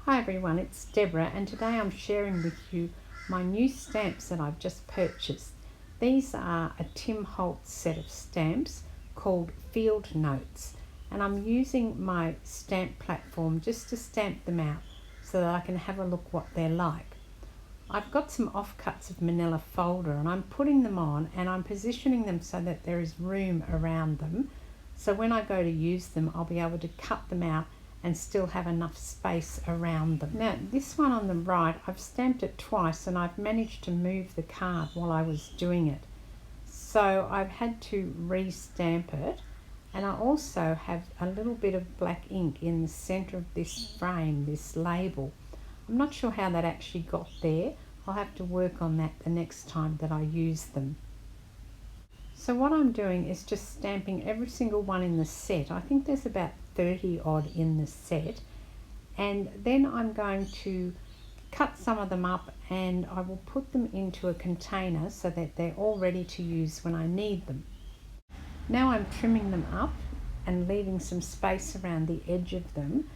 Hi everyone, it's Deborah and today I'm sharing with you my new stamps that I've just purchased. These are a Tim Holtz set of stamps called Field Notes, and I'm using my stamp platform just to stamp them out so that I can have a look what they're like. I've got some offcuts of manila folder and I'm putting them on and I'm positioning them so that there is room around them, so when I go to use them I'll be able to cut them out and still have enough space around them. Now this one on the right, I've stamped it twice and I've managed to move the card while I was doing it. So I've had to re-stamp it, and I also have a little bit of black ink in the center of this frame, this label. I'm not sure how that actually got there. I'll have to work on that the next time that I use them. So what I'm doing is just stamping every single one in the set. I think there's about 30 odd in the set, and then I'm going to cut some of them up and I will put them into a container so that they're all ready to use when I need them. Now I'm trimming them up and leaving some space around the edge of them,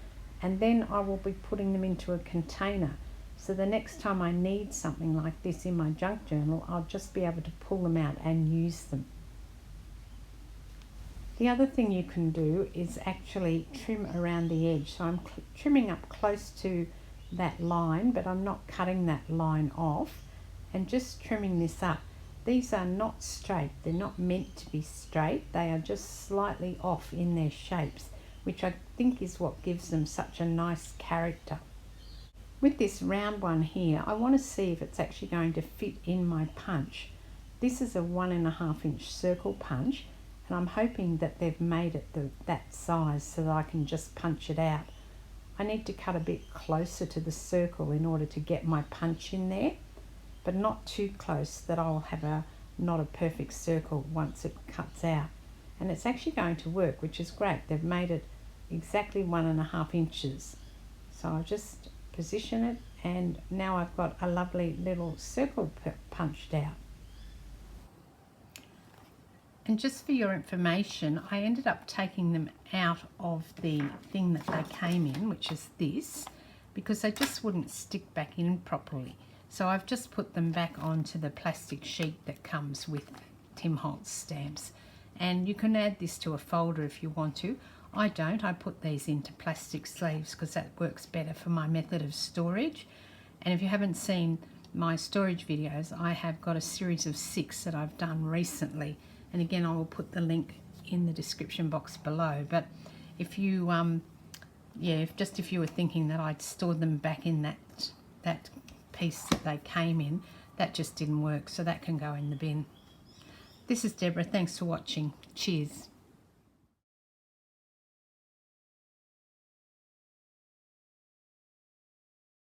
and then I will be putting them into a container so the next time I need something like this in my junk journal, I'll just be able to pull them out and use them. The other thing you can do is actually trim around the edge. So I'm trimming up close to that line, but I'm not cutting that line off, and just trimming this up. These are not straight. They're not meant to be straight. They are just slightly off in their shapes, which I think is what gives them such a nice character. With this round one here, I want to see if it's actually going to fit in my punch. This is a 1.5 inch circle punch, and I'm hoping that they've made it that size so that I can just punch it out. I need to cut a bit closer to the circle in order to get my punch in there, but not too close that I'll have not a perfect circle once it cuts out. And it's actually going to work, which is great. They've made it exactly 1.5 inches. So I'll just position it, and now I've got a lovely little circle punched out. And just for your information, I ended up taking them out of the thing that they came in, which is this, because they just wouldn't stick back in properly. So I've just put them back onto the plastic sheet that comes with Tim Holtz stamps. And you can add this to a folder if you want to. I don't. I put these into plastic sleeves because that works better for my method of storage. And if you haven't seen my storage videos, I have got a series of 6 that I've done recently. And again, I will put the link in the description box below. But if you, if you were thinking that I'd stored them back in that piece that they came in, that just didn't work. So that can go in the bin. This is Deborah. Thanks for watching. Cheers.